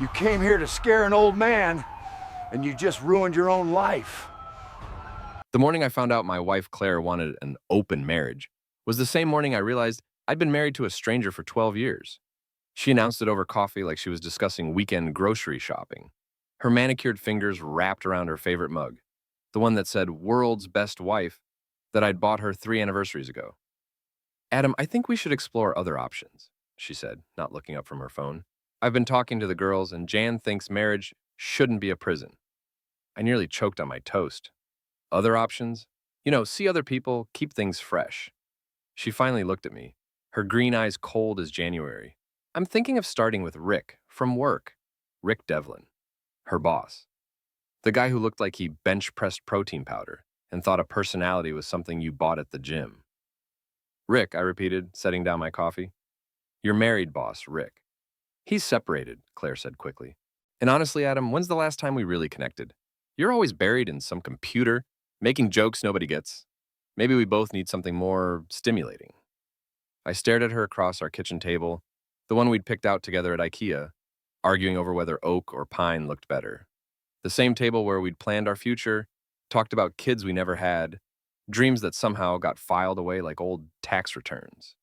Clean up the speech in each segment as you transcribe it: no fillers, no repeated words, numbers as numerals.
You came here to scare an old man, and you just ruined your own life. The morning I found out my wife Claire wanted an open marriage was the same morning I realized I'd been married to a stranger for 12 years. She announced it over coffee like she was discussing weekend grocery shopping. Her manicured fingers wrapped around her favorite mug, the one that said "World's Best Wife" that I'd bought her 3 anniversaries ago. "Adam, I think we should explore other options," she said, not looking up from her phone. "I've been talking to the girls, and Jan thinks marriage shouldn't be a prison." I nearly choked on my toast. Other options? See other people, keep things fresh. She finally looked at me, her green eyes cold as January. "I'm thinking of starting with Rick, from work." Rick Devlin, her boss. The guy who looked like he bench-pressed protein powder and thought a personality was something you bought at the gym. "Rick," I repeated, setting down my coffee. "Your married boss, Rick." "He's separated," Claire said quickly. "And honestly, Adam, when's the last time we really connected? You're always buried in some computer, making jokes nobody gets. Maybe we both need something more stimulating." I stared at her across our kitchen table, the one we'd picked out together at IKEA, arguing over whether oak or pine looked better. The same table where we'd planned our future, talked about kids we never had, dreams that somehow got filed away like old tax returns.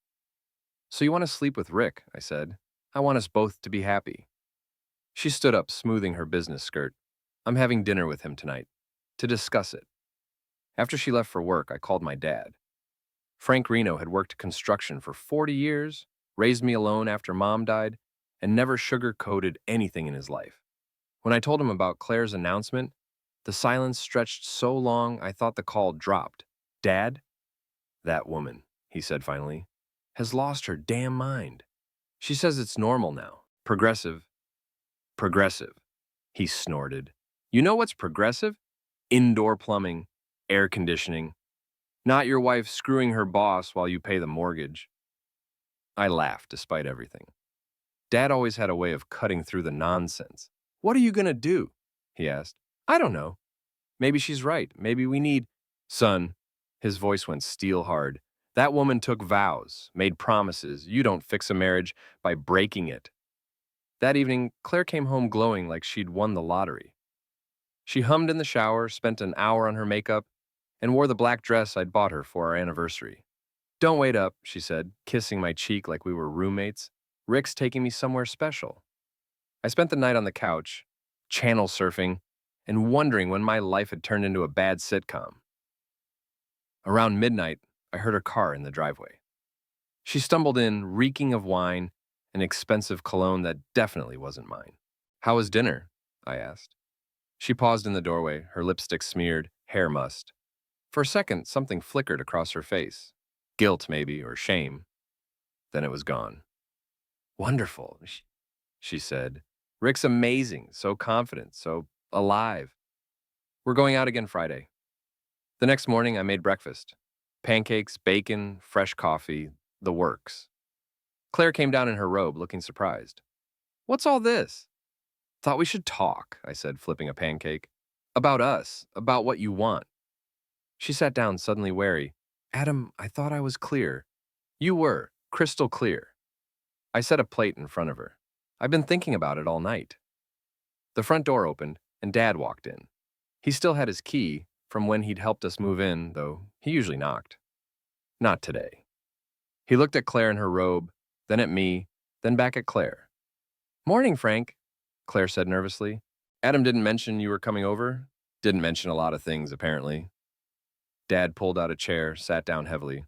"So you want to sleep with Rick," I said. "I want us both to be happy." She stood up, smoothing her business skirt. "I'm having dinner with him tonight, to discuss it." After she left for work, I called my dad. Frank Reno had worked construction for 40 years, raised me alone after Mom died, and never sugar-coated anything in his life. When I told him about Claire's announcement, the silence stretched so long I thought the call dropped. "Dad?" "That woman," he said finally, "has lost her damn mind. She says it's normal now. Progressive." "Progressive," he snorted. "You know what's progressive? Indoor plumbing, air conditioning. Not your wife screwing her boss while you pay the mortgage." I laughed despite everything. Dad always had a way of cutting through the nonsense. "What are you gonna do?" he asked. "I don't know. Maybe she's right. Maybe we need—" "Son," his voice went steel hard, "that woman took vows, made promises. You don't fix a marriage by breaking it." That evening, Claire came home glowing like she'd won the lottery. She hummed in the shower, spent an hour on her makeup, and wore the black dress I'd bought her for our anniversary. "Don't wait up," she said, kissing my cheek like we were roommates. "Rick's taking me somewhere special." I spent the night on the couch, channel surfing, and wondering when my life had turned into a bad sitcom. Around midnight, I heard her car in the driveway. She stumbled in, reeking of wine and expensive cologne that definitely wasn't mine. "How was dinner?" I asked. She paused in the doorway, her lipstick smeared, hair mussed. For a second, something flickered across her face. Guilt, maybe, or shame. Then it was gone. "Wonderful," she said. "Rick's amazing, so confident, so alive. We're going out again Friday." The next morning, I made breakfast. Pancakes, bacon, fresh coffee, the works. Claire came down in her robe, looking surprised. "What's all this?" "Thought we should talk," I said, flipping a pancake. "About us, about what you want." She sat down, suddenly wary. "Adam, I thought I was clear." "You were, crystal clear." I set a plate in front of her. "I've been thinking about it all night." The front door opened, and Dad walked in. He still had his key from when he'd helped us move in, though he usually knocked. Not today. He looked at Claire in her robe, then at me, then back at Claire. "Morning, Frank," Claire said nervously. "Adam didn't mention you were coming over?" "Didn't mention a lot of things, apparently." Dad pulled out a chair, sat down heavily.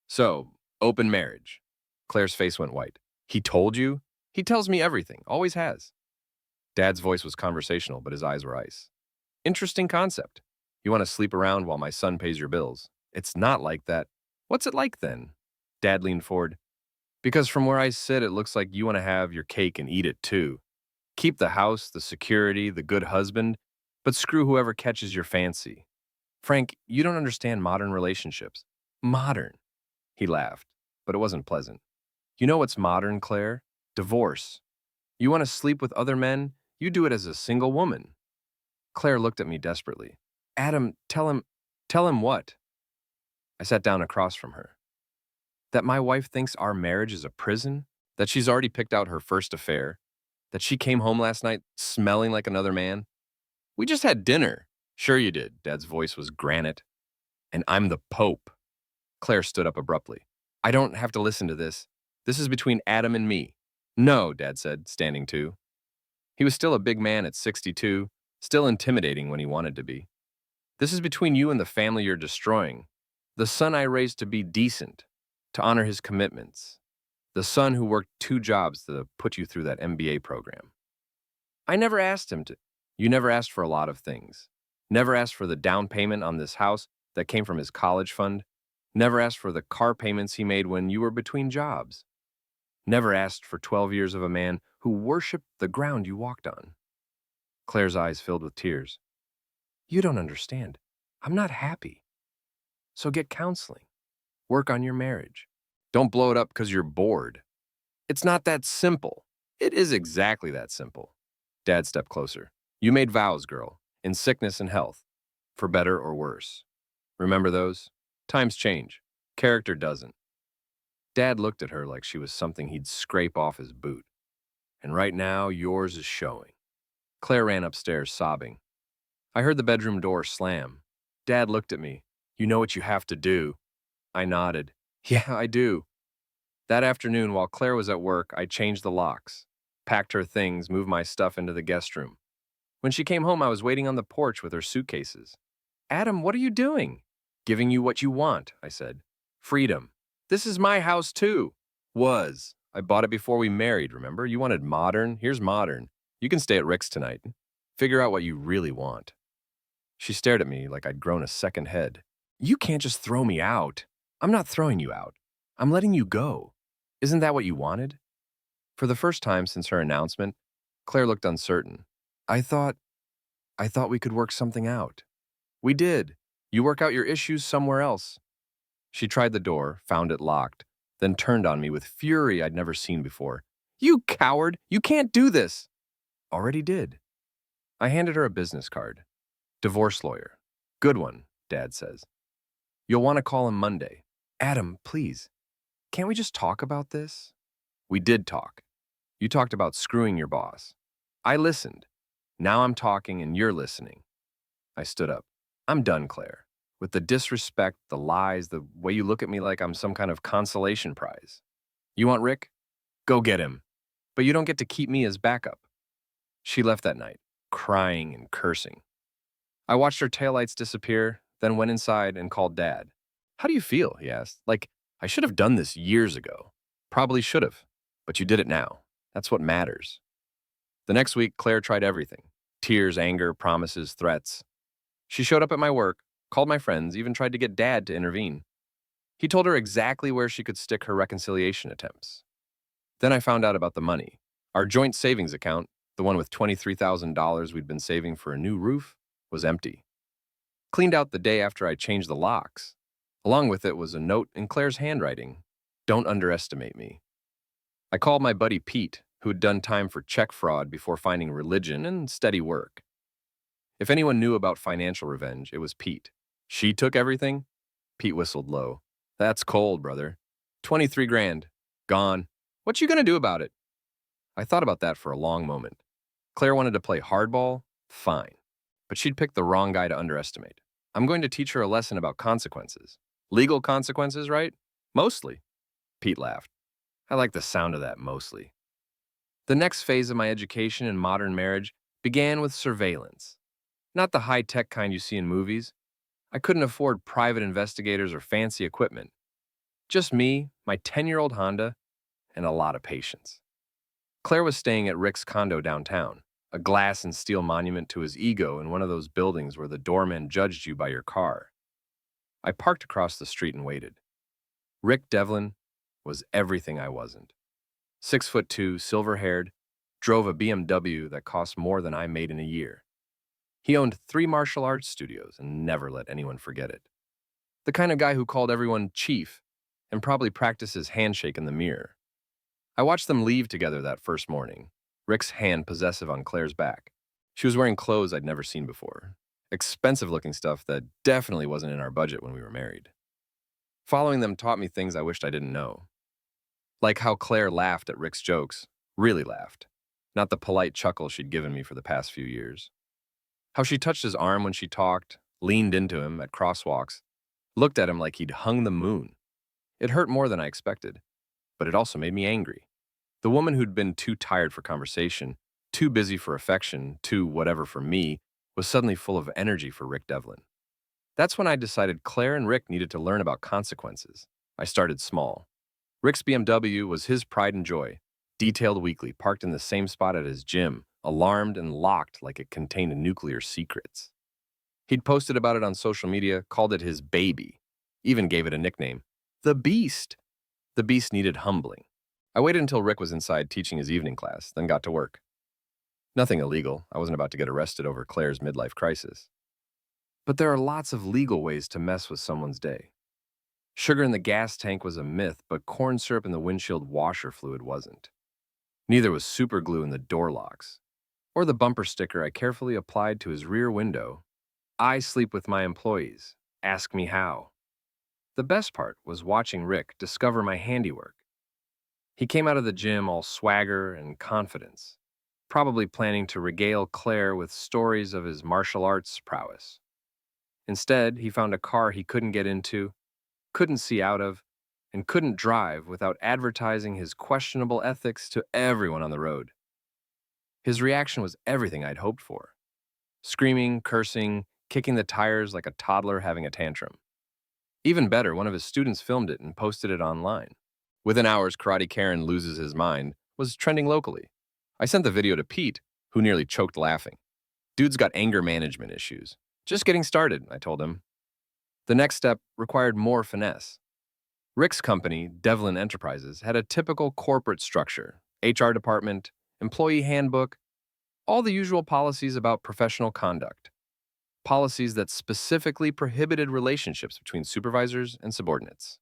"So, open marriage." Claire's face went white. "He told you?" "He tells me everything, always has." Dad's voice was conversational, but his eyes were ice. "Interesting concept. You want to sleep around while my son pays your bills." "It's not like that." "What's it like then?" Dad leaned forward. "Because from where I sit, it looks like you want to have your cake and eat it too. Keep the house, the security, the good husband, but screw whoever catches your fancy. Frank, you don't understand modern relationships." "Modern?" He laughed, but it wasn't pleasant. "You know what's modern, Claire? Divorce. You want to sleep with other men? You do it as a single woman." Claire looked at me desperately. "Adam, tell him what?" I sat down across from her. "That my wife thinks our marriage is a prison? That she's already picked out her first affair? That she came home last night smelling like another man? We just had dinner. Sure you did. Dad's voice was granite. And I'm the Pope. Claire stood up abruptly. I don't have to listen to this. This is between Adam and me. No, Dad said, standing too. He was still a big man at 62, still intimidating when he wanted to be. This is between you and the family you're destroying. The son I raised to be decent, to honor his commitments. The son who worked 2 jobs to put you through that MBA program. I never asked him to. You never asked for a lot of things. Never asked for the down payment on this house that came from his college fund. Never asked for the car payments he made when you were between jobs. Never asked for 12 years of a man who worshiped the ground you walked on. Claire's eyes filled with tears. You don't understand. I'm not happy. So get counseling. Work on your marriage. Don't blow it up because you're bored. It's not that simple. It is exactly that simple. Dad stepped closer. You made vows, girl, in sickness and health, for better or worse. Remember those? Times change. Character doesn't. Dad looked at her like she was something he'd scrape off his boot. And right now, yours is showing. Claire ran upstairs, sobbing. I heard the bedroom door slam. Dad looked at me. You know what you have to do. I nodded. Yeah, I do. That afternoon, while Claire was at work, I changed the locks, packed her things, moved my stuff into the guest room. When she came home, I was waiting on the porch with her suitcases. Adam, what are you doing? Giving you what you want, I said. Freedom. This is my house, too. Was. I bought it before we married, remember? You wanted modern. Here's modern. You can stay at Rick's tonight. Figure out what you really want. She stared at me like I'd grown a second head. You can't just throw me out. I'm not throwing you out. I'm letting you go. Isn't that what you wanted? For the first time since her announcement, Claire looked uncertain. I thought we could work something out. We did. You work out your issues somewhere else. She tried the door, found it locked, then turned on me with fury I'd never seen before. You coward! You can't do this! Already did. I handed her a business card. Divorce lawyer. Good one, Dad says. You'll want to call him Monday. Adam, please. Can't we just talk about this? We did talk. You talked about screwing your boss. I listened. Now I'm talking and you're listening. I stood up. I'm done, Claire. With the disrespect, the lies, the way you look at me like I'm some kind of consolation prize. You want Rick? Go get him. But you don't get to keep me as backup. She left that night, crying and cursing. I watched her taillights disappear, then went inside and called Dad. How do you feel? He asked. Like, I should have done this years ago. Probably should have. But you did it now. That's what matters. The next week, Claire tried everything. Tears, anger, promises, threats. She showed up at my work, called my friends, even tried to get Dad to intervene. He told her exactly where she could stick her reconciliation attempts. Then I found out about the money. Our joint savings account, the one with $23,000 we'd been saving for a new roof, was empty. Cleaned out the day after I changed the locks. Along with it was a note in Claire's handwriting. Don't underestimate me. I called my buddy Pete, who had done time for check fraud before finding religion and steady work. If anyone knew about financial revenge, it was Pete. She took everything? Pete whistled low. That's cold, brother. 23 grand. Gone. What you gonna do about it? I thought about that for a long moment. Claire wanted to play hardball? Fine. But she'd picked the wrong guy to underestimate. I'm going to teach her a lesson about consequences. Legal consequences, right? Mostly. Pete laughed. I like the sound of that, mostly. The next phase of my education in modern marriage began with surveillance. Not the high-tech kind you see in movies. I couldn't afford private investigators or fancy equipment. Just me, my 10-year-old Honda, and a lot of patience. Claire was staying at Rick's condo downtown, a glass and steel monument to his ego in one of those buildings where the doorman judged you by your car. I parked across the street and waited. Rick Devlin was everything I wasn't. 6'2", silver-haired, drove a BMW that cost more than I made in a year. He owned 3 martial arts studios and never let anyone forget it. The kind of guy who called everyone chief and probably practiced his handshake in the mirror. I watched them leave together that first morning, Rick's hand possessive on Claire's back. She was wearing clothes I'd never seen before. Expensive-looking stuff that definitely wasn't in our budget when we were married. Following them taught me things I wished I didn't know. Like how Claire laughed at Rick's jokes, really laughed. not the polite chuckle she'd given me for the past few years. How she touched his arm when she talked, leaned into him at crosswalks, looked at him like he'd hung the moon. It hurt more than I expected, but it also made me angry. The woman who'd been too tired for conversation, too busy for affection, too whatever for me, was suddenly full of energy for Rick Devlin. That's when I decided Claire and Rick needed to learn about consequences. I started small. Rick's BMW was his pride and joy, detailed weekly, parked in the same spot at his gym, alarmed and locked like it contained nuclear secrets. He'd posted about it on social media, called it his baby, even gave it a nickname, the Beast. The Beast needed humbling. I waited until Rick was inside teaching his evening class, then got to work. Nothing illegal. I wasn't about to get arrested over Claire's midlife crisis. But there are lots of legal ways to mess with someone's day. Sugar in the gas tank was a myth, but corn syrup in the windshield washer fluid wasn't. Neither was super glue in the door locks, or the bumper sticker I carefully applied to his rear window. I sleep with my employees. Ask me how. The best part was watching Rick discover my handiwork. He came out of the gym all swagger and confidence, probably planning to regale Claire with stories of his martial arts prowess. Instead, he found a car he couldn't get into, couldn't see out of, and couldn't drive without advertising his questionable ethics to everyone on the road. His reaction was everything I'd hoped for. Screaming, cursing, kicking the tires like a toddler having a tantrum. Even better, one of his students filmed it and posted it online. Within hours, Karate Karen loses his mind was trending locally. I sent the video to Pete, who nearly choked laughing. Dude's got anger management issues. Just getting started, I told him. The next step required more finesse. Rick's company, Devlin Enterprises, had a typical corporate structure, HR department, employee handbook, all the usual policies about professional conduct. Policies that specifically prohibited relationships between supervisors and subordinates.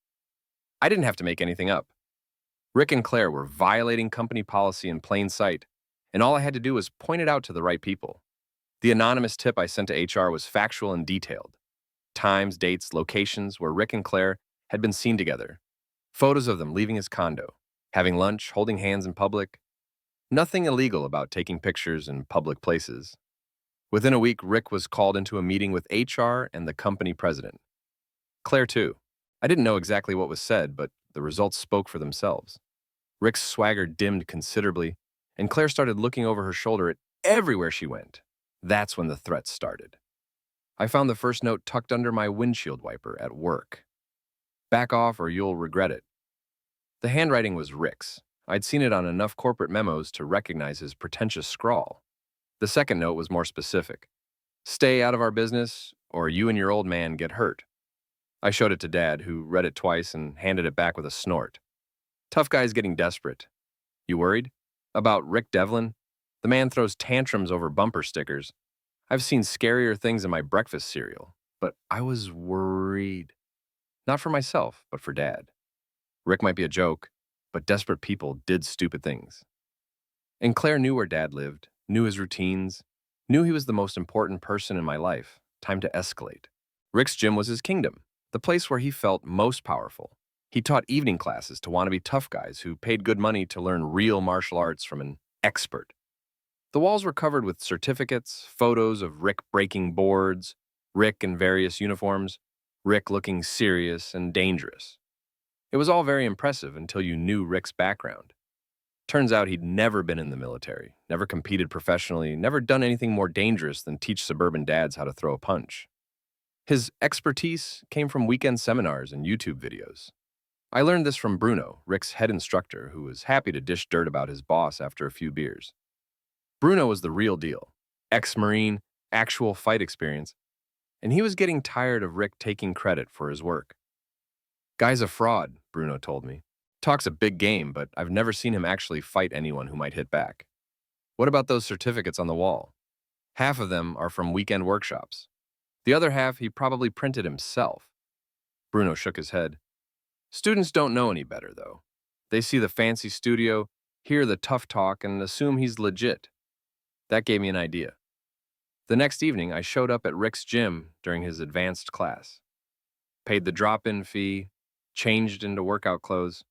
I didn't have to make anything up. Rick and Claire were violating company policy in plain sight, and all I had to do was point it out to the right people. The anonymous tip I sent to HR was factual and detailed. Times, dates, locations where Rick and Claire had been seen together. Photos of them leaving his condo, having lunch, holding hands in public. Nothing illegal about taking pictures in public places. Within a week, Rick was called into a meeting with HR and the company president. Claire, too. I didn't know exactly what was said, but the results spoke for themselves. Rick's swagger dimmed considerably, and Claire started looking over her shoulder at everywhere she went. That's when the threats started. I found the first note tucked under my windshield wiper at work. Back off or you'll regret it. The handwriting was Rick's. I'd seen it on enough corporate memos to recognize his pretentious scrawl. The second note was more specific. Stay out of our business, or you and your old man get hurt. I showed it to Dad, who read it twice and handed it back with a snort. Tough guy's getting desperate. You worried? About Rick Devlin? The man throws tantrums over bumper stickers. I've seen scarier things in my breakfast cereal, but I was worried. Not for myself, but for Dad. Rick might be a joke, but desperate people did stupid things. And Claire knew where Dad lived, knew his routines, knew he was the most important person in my life. Time to escalate. Rick's gym was his kingdom, the place where he felt most powerful. He taught evening classes to wannabe tough guys who paid good money to learn real martial arts from an expert. The walls were covered with certificates, photos of Rick breaking boards, Rick in various uniforms, Rick looking serious and dangerous. It was all very impressive until you knew Rick's background. Turns out he'd never been in the military, never competed professionally, never done anything more dangerous than teach suburban dads how to throw a punch. His expertise came from weekend seminars and YouTube videos. I learned this from Bruno, Rick's head instructor, who was happy to dish dirt about his boss after a few beers. Bruno was the real deal, ex-Marine, actual fight experience, and he was getting tired of Rick taking credit for his work. Guy's a fraud, Bruno told me. Talks a big game, but I've never seen him actually fight anyone who might hit back. What about those certificates on the wall? Half of them are from weekend workshops. The other half he probably printed himself. Bruno shook his head. Students don't know any better, though. They see the fancy studio, hear the tough talk, and assume he's legit. That gave me an idea. The next evening, I showed up at Rick's gym during his advanced class. Paid the drop-in fee, changed into workout clothes,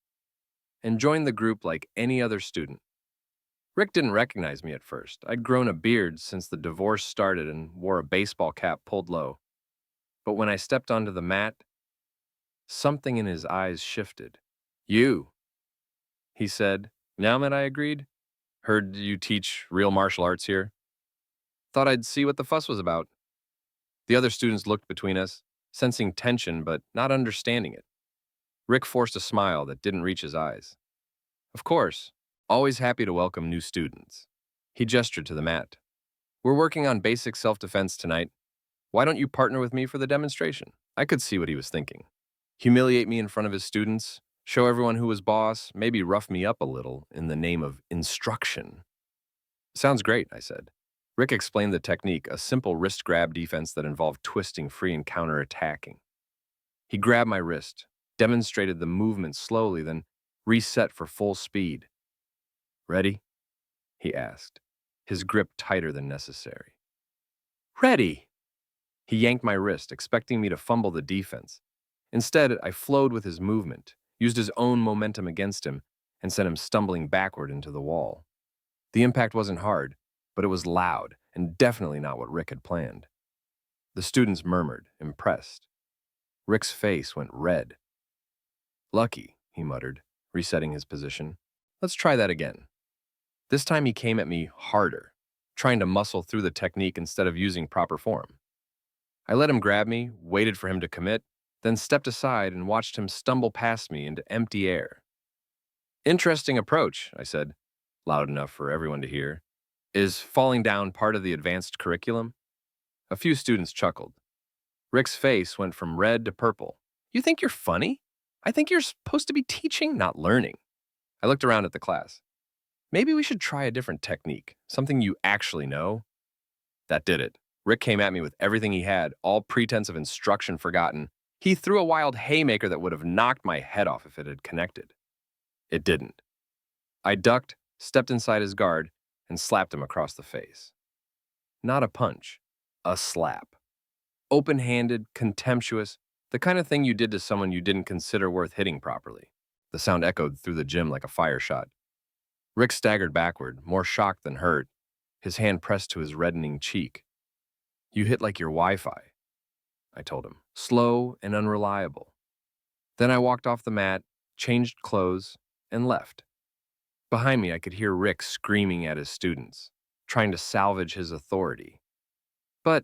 and joined the group like any other student. Rick didn't recognize me at first. I'd grown a beard since the divorce started and wore a baseball cap pulled low. But when I stepped onto the mat, something in his eyes shifted. You, he said. Now that I agreed. Heard you teach real martial arts here. Thought I'd see what the fuss was about. The other students looked between us, sensing tension but not understanding it. Rick forced a smile that didn't reach his eyes. Of course, always happy to welcome new students. He gestured to the mat. We're working on basic self-defense tonight. Why don't you partner with me for the demonstration? I could see what he was thinking. Humiliate me in front of his students, show everyone who was boss, maybe rough me up a little in the name of instruction. Sounds great, I said. Rick explained the technique, a simple wrist grab defense that involved twisting free and counter-attacking. He grabbed my wrist, demonstrated the movement slowly, then reset for full speed. Ready? He asked, his grip tighter than necessary. Ready! He yanked my wrist, expecting me to fumble the defense. Instead, I flowed with his movement, used his own momentum against him, and sent him stumbling backward into the wall. The impact wasn't hard, but it was loud and definitely not what Rick had planned. The students murmured, impressed. Rick's face went red. Lucky, he muttered, resetting his position. Let's try that again. This time he came at me harder, trying to muscle through the technique instead of using proper form. I let him grab me, waited for him to commit, then stepped aside and watched him stumble past me into empty air. Interesting approach, I said, loud enough for everyone to hear. Is falling down part of the advanced curriculum? A few students chuckled. Rick's face went from red to purple. You think you're funny? I think you're supposed to be teaching, not learning. I looked around at the class. Maybe we should try a different technique, something you actually know. That did it. Rick came at me with everything he had, all pretense of instruction forgotten. He threw a wild haymaker that would have knocked my head off if it had connected. It didn't. I ducked, stepped inside his guard, and slapped him across the face. Not a punch, a slap. Open-handed, contemptuous, the kind of thing you did to someone you didn't consider worth hitting properly. The sound echoed through the gym like a fire shot. Rick staggered backward, more shocked than hurt, his hand pressed to his reddening cheek. You hit like your Wi-Fi, I told him, slow and unreliable. Then I walked off the mat, changed clothes, and left. Behind me, I could hear Rick screaming at his students, trying to salvage his authority. But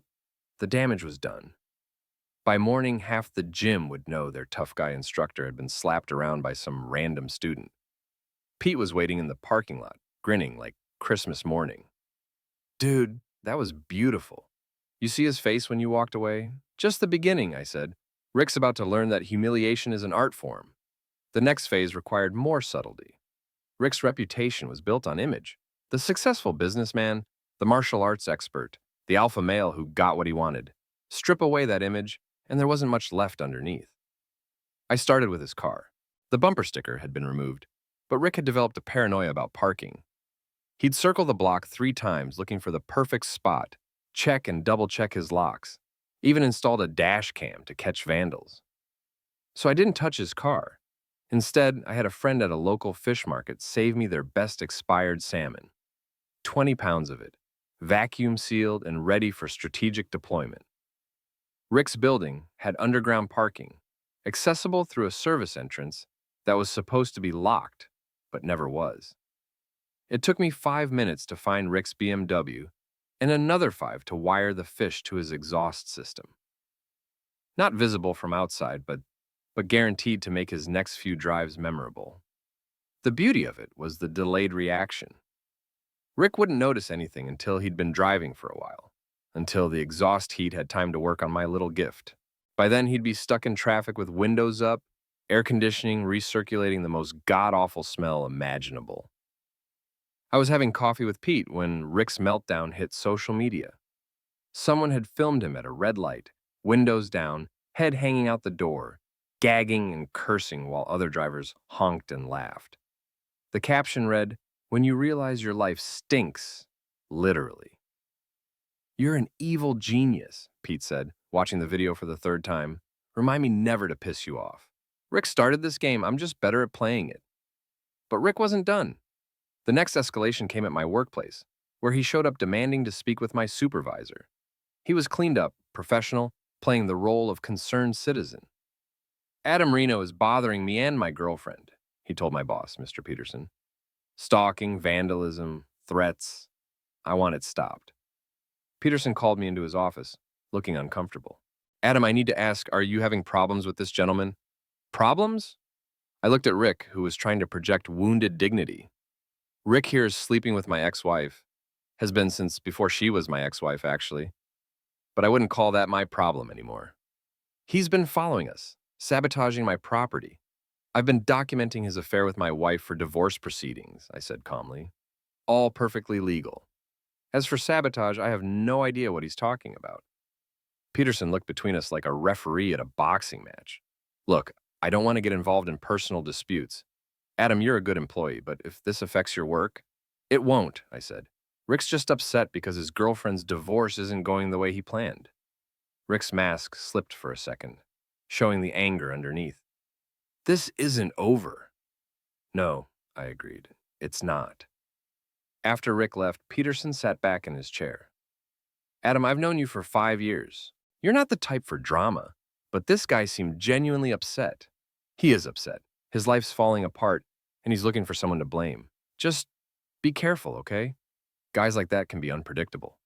the damage was done. By morning, half the gym would know their tough guy instructor had been slapped around by some random student. Pete was waiting in the parking lot, grinning like Christmas morning. Dude, that was beautiful. You see his face when you walked away? Just the beginning, I said. Rick's about to learn that humiliation is an art form. The next phase required more subtlety. Rick's reputation was built on image. The successful businessman, the martial arts expert, the alpha male who got what he wanted. Strip away that image, and there wasn't much left underneath. I started with his car. The bumper sticker had been removed, but Rick had developed a paranoia about parking. He'd circle the block 3 times looking for the perfect spot, check and double-check his locks, even installed a dash cam to catch vandals. So I didn't touch his car. Instead, I had a friend at a local fish market save me their best expired salmon. 20 pounds of it, vacuum-sealed and ready for strategic deployment. Rick's building had underground parking, accessible through a service entrance that was supposed to be locked, but never was. It took me 5 minutes to find Rick's BMW and another 5 to wire the fish to his exhaust system. Not visible from outside, but guaranteed to make his next few drives memorable. The beauty of it was the delayed reaction. Rick wouldn't notice anything until he'd been driving for a while, until the exhaust heat had time to work on my little gift. By then, he'd be stuck in traffic with windows up, air conditioning recirculating the most god-awful smell imaginable. I was having coffee with Pete when Rick's meltdown hit social media. Someone had filmed him at a red light, windows down, head hanging out the door, gagging and cursing while other drivers honked and laughed. The caption read, "When you realize your life stinks, literally." "You're an evil genius," Pete said, watching the video for the 3rd time. "Remind me never to piss you off. Rick started this game, I'm just better at playing it." But Rick wasn't done. The next escalation came at my workplace, where he showed up demanding to speak with my supervisor. He was cleaned up, professional, playing the role of concerned citizen. Adam Reno is bothering me and my girlfriend, he told my boss, Mr. Peterson. Stalking, vandalism, threats. I want it stopped. Peterson called me into his office, looking uncomfortable. Adam, I need to ask, are you having problems with this gentleman? Problems? I looked at Rick, who was trying to project wounded dignity. Rick here is sleeping with my ex-wife. Has been since before she was my ex-wife, actually. But I wouldn't call that my problem anymore. He's been following us, sabotaging my property. I've been documenting his affair with my wife for divorce proceedings, I said calmly. All perfectly legal. As for sabotage, I have no idea what he's talking about. Peterson looked between us like a referee at a boxing match. Look, I don't want to get involved in personal disputes. Adam, you're a good employee, but if this affects your work, it won't, I said. Rick's just upset because his girlfriend's divorce isn't going the way he planned. Rick's mask slipped for a second, showing the anger underneath. This isn't over. No, I agreed. It's not. After Rick left, Peterson sat back in his chair. Adam, I've known you for 5 years. You're not the type for drama, but this guy seemed genuinely upset. He is upset. His life's falling apart, and he's looking for someone to blame. Just be careful, okay? Guys like that can be unpredictable.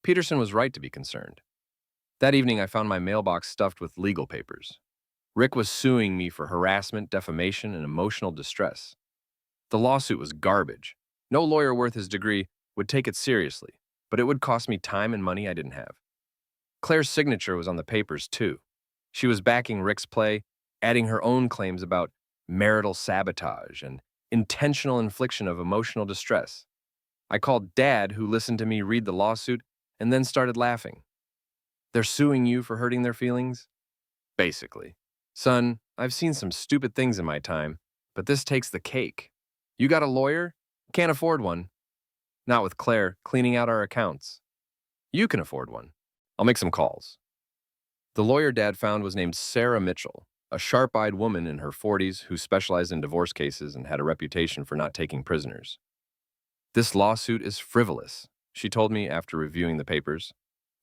Peterson was right to be concerned. That evening, I found my mailbox stuffed with legal papers. Rick was suing me for harassment, defamation, and emotional distress. The lawsuit was garbage. No lawyer worth his degree would take it seriously, but it would cost me time and money I didn't have. Claire's signature was on the papers, too. She was backing Rick's play, adding her own claims about marital sabotage and intentional infliction of emotional distress. I called Dad, who listened to me read the lawsuit, and then started laughing. They're suing you for hurting their feelings? Basically. Son, I've seen some stupid things in my time, but this takes the cake. You got a lawyer? Can't afford one. Not with Claire cleaning out our accounts. You can afford one. I'll make some calls. The lawyer Dad found was named Sarah Mitchell, a sharp-eyed woman in her 40s who specialized in divorce cases and had a reputation for not taking prisoners. This lawsuit is frivolous, she told me after reviewing the papers.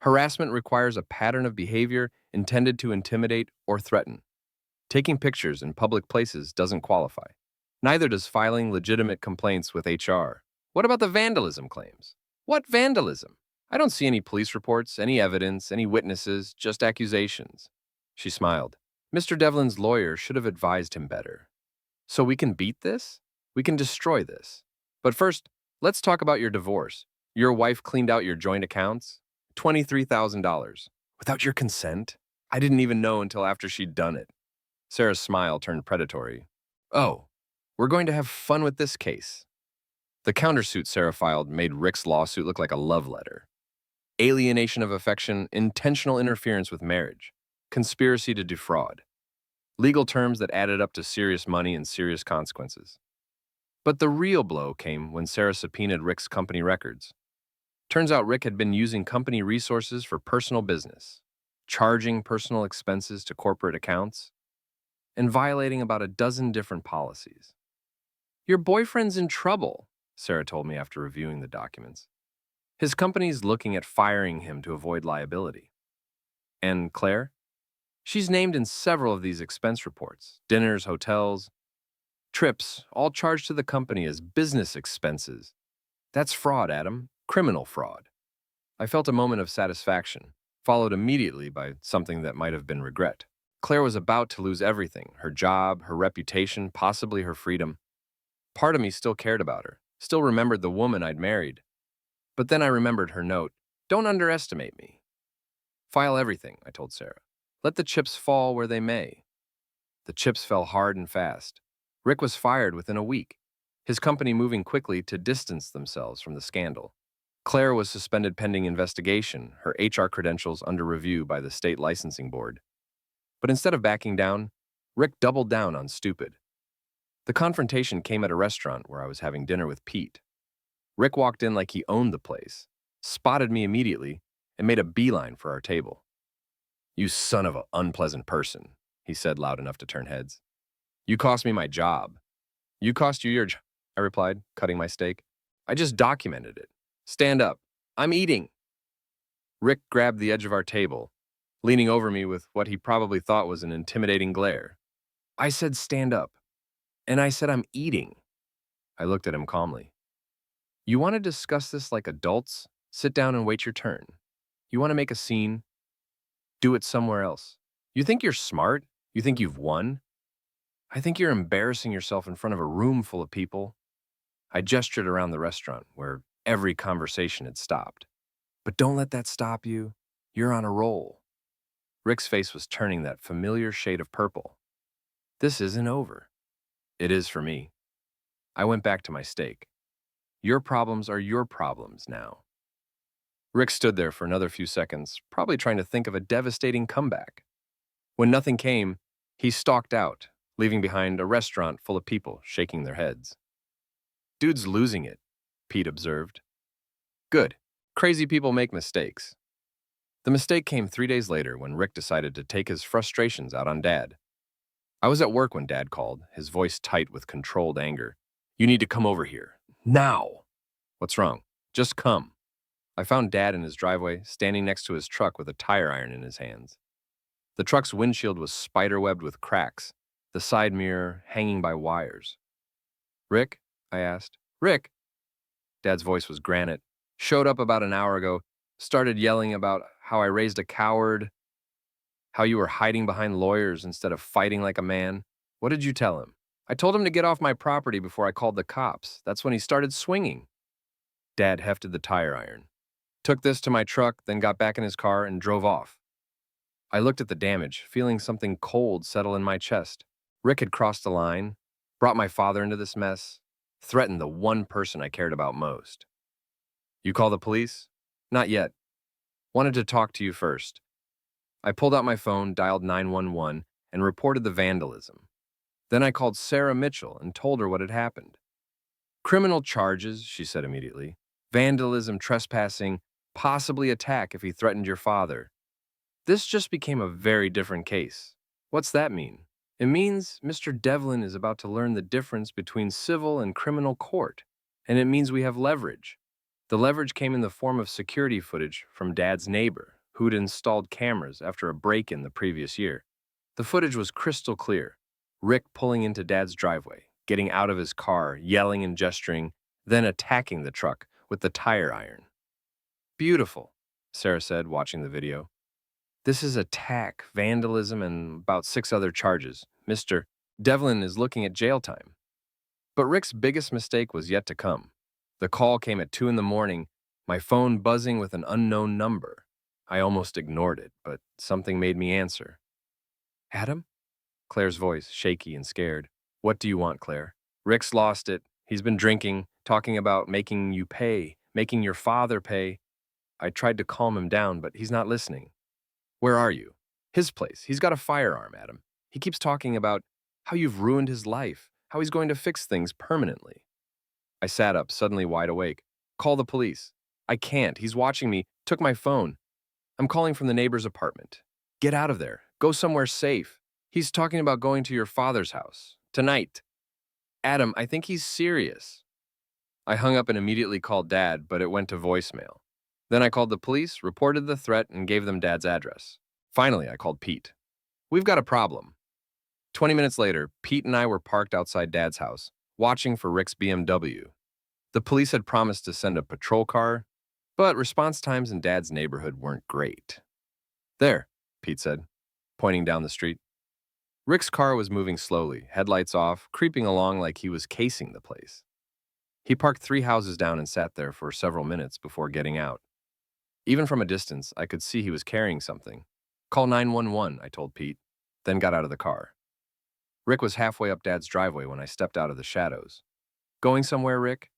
Harassment requires a pattern of behavior intended to intimidate or threaten. Taking pictures in public places doesn't qualify. Neither does filing legitimate complaints with HR. What about the vandalism claims? What vandalism? I don't see any police reports, any evidence, any witnesses, just accusations. She smiled. Mr. Devlin's lawyer should have advised him better. So we can beat this? We can destroy this. But first, let's talk about your divorce. Your wife cleaned out your joint accounts? $23,000. Without your consent? I didn't even know until after she'd done it. Sarah's smile turned predatory. Oh, we're going to have fun with this case. The countersuit Sarah filed made Rick's lawsuit look like a love letter. Alienation of affection, intentional interference with marriage, conspiracy to defraud. Legal terms that added up to serious money and serious consequences. But the real blow came when Sarah subpoenaed Rick's company records. Turns out Rick had been using company resources for personal business, charging personal expenses to corporate accounts, and violating about a dozen different policies. Your boyfriend's in trouble, Sarah told me after reviewing the documents. His company's looking at firing him to avoid liability. And Claire? She's named in several of these expense reports, dinners, hotels, trips, all charged to the company as business expenses. That's fraud, Adam. Criminal fraud. I felt a moment of satisfaction, followed immediately by something that might have been regret. Claire was about to lose everything, her job, her reputation, possibly her freedom. Part of me still cared about her, still remembered the woman I'd married. But then I remembered her note, "Don't underestimate me." File everything, I told Sarah. Let the chips fall where they may. The chips fell hard and fast. Rick was fired within a week, his company moving quickly to distance themselves from the scandal. Claire was suspended pending investigation, her HR credentials under review by the state licensing board. But instead of backing down, Rick doubled down on stupid. The confrontation came at a restaurant where I was having dinner with Pete. Rick walked in like he owned the place, spotted me immediately, and made a beeline for our table. "You son of an unpleasant person," he said loud enough to turn heads. "You cost me my job. You cost you your job." I replied, cutting my steak. I just documented it. Stand up. I'm eating. Rick grabbed the edge of our table, leaning over me with what he probably thought was an intimidating glare. I said stand up, and I said I'm eating. I looked at him calmly. You want to discuss this like adults? Sit down and wait your turn. You want to make a scene? Do it somewhere else. You think you're smart? You think you've won? I think you're embarrassing yourself in front of a room full of people. I gestured around the restaurant where every conversation had stopped. But don't let that stop you. You're on a roll. Rick's face was turning that familiar shade of purple. This isn't over. It is for me. I went back to my steak. Your problems are your problems now. Rick stood there for another few seconds, probably trying to think of a devastating comeback. When nothing came, he stalked out, leaving behind a restaurant full of people shaking their heads. Dude's losing it, Pete observed. Good. Crazy people make mistakes. The mistake came 3 days later when Rick decided to take his frustrations out on Dad. I was at work when Dad called, his voice tight with controlled anger. You need to come over here. Now! What's wrong? Just come. I found Dad in his driveway, standing next to his truck with a tire iron in his hands. The truck's windshield was spiderwebbed with cracks, the side mirror hanging by wires. Rick? I asked. Rick? Dad's voice was granite. Showed up about an hour ago, started yelling about how I raised a coward, how you were hiding behind lawyers instead of fighting like a man. What did you tell him? I told him to get off my property before I called the cops. That's when he started swinging. Dad hefted the tire iron, took this to my truck, then got back in his car and drove off. I looked at the damage, feeling something cold settle in my chest. Rick had crossed the line, brought my father into this mess, threatened the one person I cared about most. You call the police? Not yet. Wanted to talk to you first. I pulled out my phone, dialed 911, and reported the vandalism. Then I called Sarah Mitchell and told her what had happened. Criminal charges, she said immediately. Vandalism, trespassing, possibly attack if he threatened your father. This just became a very different case. What's that mean? It means Mr. Devlin is about to learn the difference between civil and criminal court, and it means we have leverage. The leverage came in the form of security footage from Dad's neighbor, who'd installed cameras after a break-in the previous year. The footage was crystal clear. Rick pulling into Dad's driveway, getting out of his car, yelling and gesturing, then attacking the truck with the tire iron. Beautiful, Sarah said, watching the video. This is attack, vandalism, and about 6 other charges. Mr. Devlin is looking at jail time. But Rick's biggest mistake was yet to come. The call came at 2 in the morning, my phone buzzing with an unknown number. I almost ignored it, but something made me answer. Adam? Claire's voice, shaky and scared. What do you want, Claire? Rick's lost it. He's been drinking, talking about making you pay, making your father pay. I tried to calm him down, but he's not listening. Where are you? His place. He's got a firearm, Adam. He keeps talking about how you've ruined his life, how he's going to fix things permanently. I sat up, suddenly wide awake. Call the police. I can't. He's watching me. Took my phone. I'm calling from the neighbor's apartment. Get out of there. Go somewhere safe. He's talking about going to your father's house. Tonight. Adam, I think he's serious. I hung up and immediately called Dad, but it went to voicemail. Then I called the police, reported the threat, and gave them Dad's address. Finally, I called Pete. We've got a problem. 20 minutes later, Pete and I were parked outside Dad's house, watching for Rick's BMW. The police had promised to send a patrol car, but response times in Dad's neighborhood weren't great. There, Pete said, pointing down the street. Rick's car was moving slowly, headlights off, creeping along like he was casing the place. He parked 3 houses down and sat there for several minutes before getting out. Even from a distance, I could see he was carrying something. Call 911, I told Pete, then got out of the car. Rick was halfway up Dad's driveway when I stepped out of the shadows. Going somewhere, Rick?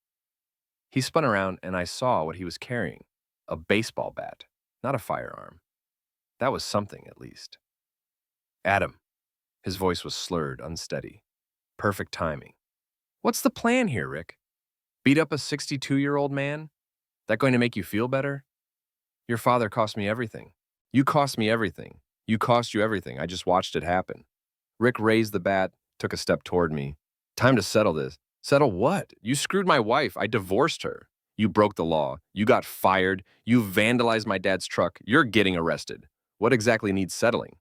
He spun around and I saw what he was carrying. A baseball bat, not a firearm. That was something, at least. Adam. His voice was slurred, unsteady. Perfect timing. What's the plan here, Rick? Beat up a 62-year-old man? That going to make you feel better? Your father cost me everything. You cost me everything. You cost you everything. I just watched it happen. Rick raised the bat, took a step toward me. Time to settle this. Settle what? You screwed my wife. I divorced her. You broke the law. You got fired. You vandalized my dad's truck. You're getting arrested. What exactly needs settling?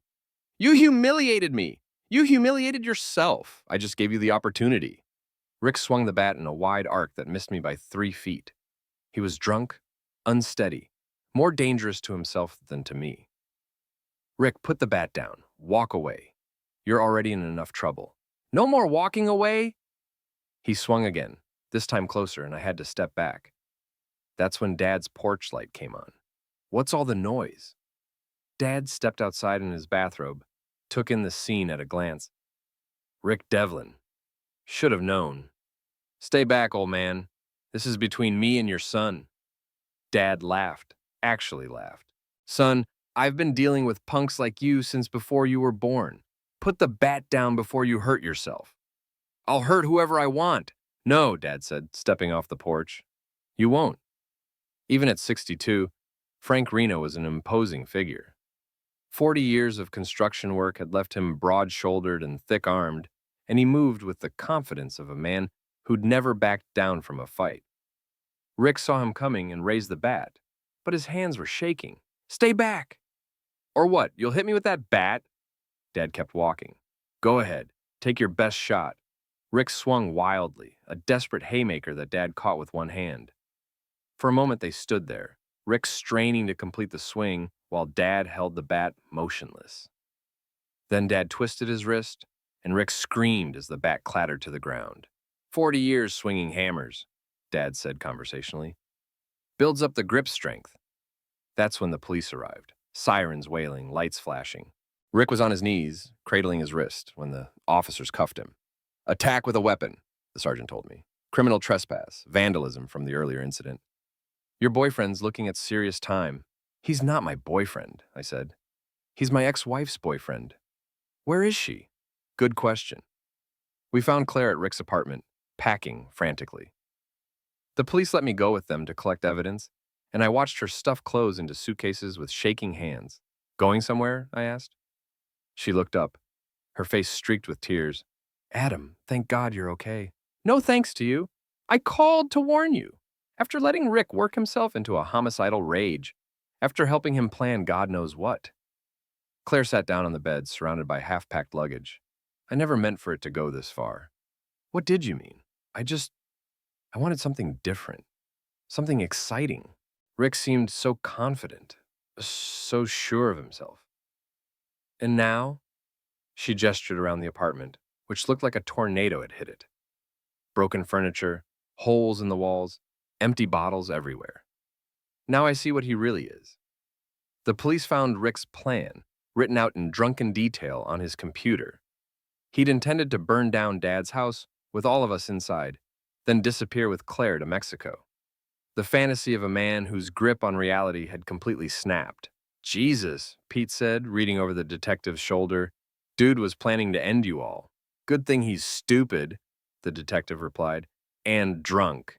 You humiliated me. You humiliated yourself. I just gave you the opportunity. Rick swung the bat in a wide arc that missed me by 3 feet. He was drunk, unsteady, more dangerous to himself than to me. Rick, put the bat down. Walk away. You're already in enough trouble. No more walking away. He swung again, this time closer, and I had to step back. That's when Dad's porch light came on. What's all the noise? Dad stepped outside in his bathrobe, took in the scene at a glance. Rick Devlin. Should have known. Stay back, old man. This is between me and your son. Dad laughed, actually laughed. Son, I've been dealing with punks like you since before you were born. Put the bat down before you hurt yourself. I'll hurt whoever I want. No, Dad said, stepping off the porch. You won't. Even at 62, Frank Reno was an imposing figure. 40 years of construction work had left him broad-shouldered and thick-armed, and he moved with the confidence of a man who'd never backed down from a fight. Rick saw him coming and raised the bat, but his hands were shaking. Stay back! Or what, you'll hit me with that bat? Dad kept walking. Go ahead, take your best shot. Rick swung wildly, a desperate haymaker that Dad caught with one hand. For a moment they stood there, Rick straining to complete the swing while Dad held the bat motionless. Then Dad twisted his wrist, and Rick screamed as the bat clattered to the ground. 40 years swinging hammers, Dad said conversationally. Builds up the grip strength. That's when the police arrived, sirens wailing, lights flashing. Rick was on his knees, cradling his wrist, when the officers cuffed him. Attack with a weapon, the sergeant told me. Criminal trespass, vandalism from the earlier incident. Your boyfriend's looking at serious time. He's not my boyfriend, I said. He's my ex-wife's boyfriend. Where is she? Good question. We found Claire at Rick's apartment, packing frantically. The police let me go with them to collect evidence, and I watched her stuff clothes into suitcases with shaking hands. Going somewhere? I asked. She looked up, her face streaked with tears. Adam, thank God you're okay. No thanks to you. I called to warn you. After letting Rick work himself into a homicidal rage, after helping him plan God knows what. Claire sat down on the bed, surrounded by half-packed luggage. I never meant for it to go this far. What did you mean? I wanted something different, something exciting. Rick seemed so confident, so sure of himself. And now? She gestured around the apartment, which looked like a tornado had hit it. Broken furniture, holes in the walls, empty bottles everywhere. Now I see what he really is. The police found Rick's plan, written out in drunken detail on his computer. He'd intended to burn down Dad's house with all of us inside, then disappear with Claire to Mexico. The fantasy of a man whose grip on reality had completely snapped. Jesus, Pete said, reading over the detective's shoulder. Dude was planning to end you all. Good thing he's stupid, the detective replied, and drunk,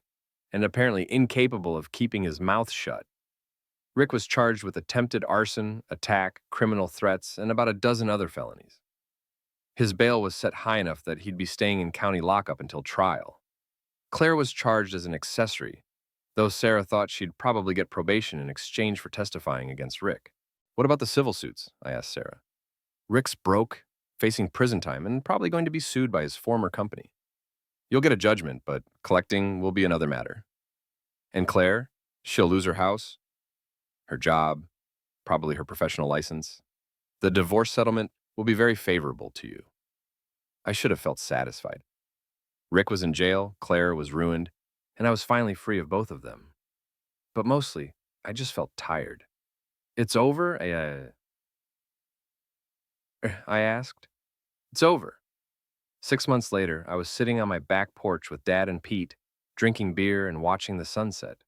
and apparently incapable of keeping his mouth shut. Rick was charged with attempted arson, attack, criminal threats, and about a dozen other felonies. His bail was set high enough that he'd be staying in county lockup until trial. Claire was charged as an accessory, though Sarah thought she'd probably get probation in exchange for testifying against Rick. What about the civil suits? I asked Sarah. Rick's broke, facing prison time, and probably going to be sued by his former company. You'll get a judgment, but collecting will be another matter. And Claire? She'll lose her house, her job, probably her professional license. The divorce settlement will be very favorable to you. I should have felt satisfied. Rick was in jail, Claire was ruined, and I was finally free of both of them. But mostly, I just felt tired. It's over? I asked. It's over. 6 months later, I was sitting on my back porch with Dad and Pete, drinking beer and watching the sunset.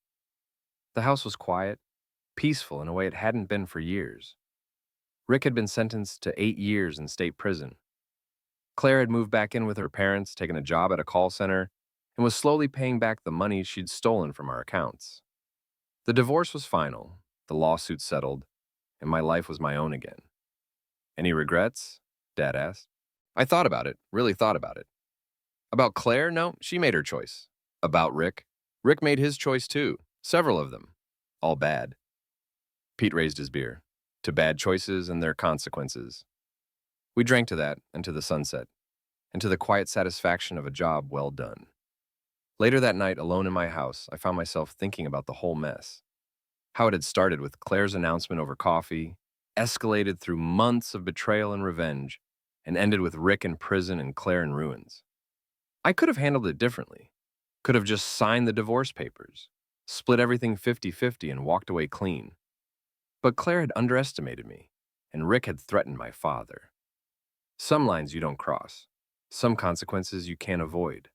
The house was quiet, peaceful in a way it hadn't been for years. Rick had been sentenced to 8 years in state prison. Claire had moved back in with her parents, taken a job at a call center, and was slowly paying back the money she'd stolen from our accounts. The divorce was final, the lawsuit settled, and my life was my own again. Any regrets? Dad asked. I thought about it, really thought about it. About Claire, no, she made her choice. About Rick, Rick made his choice too. Several of them. All bad. Pete raised his beer. To bad choices and their consequences. We drank to that and to the sunset, and to the quiet satisfaction of a job well done. Later that night, alone in my house, I found myself thinking about the whole mess. How it had started with Claire's announcement over coffee, escalated through months of betrayal and revenge, and ended with Rick in prison and Claire in ruins. I could have handled it differently. Could have just signed the divorce papers, split everything 50-50 and walked away clean. But Claire had underestimated me, and Rick had threatened my father. Some lines you don't cross, some consequences you can't avoid.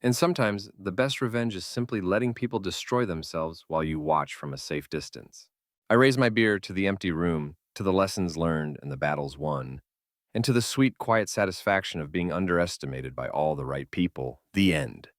And sometimes the best revenge is simply letting people destroy themselves while you watch from a safe distance. I raise my beer to the empty room, to the lessons learned and the battles won, and to the sweet, quiet satisfaction of being underestimated by all the right people. The end.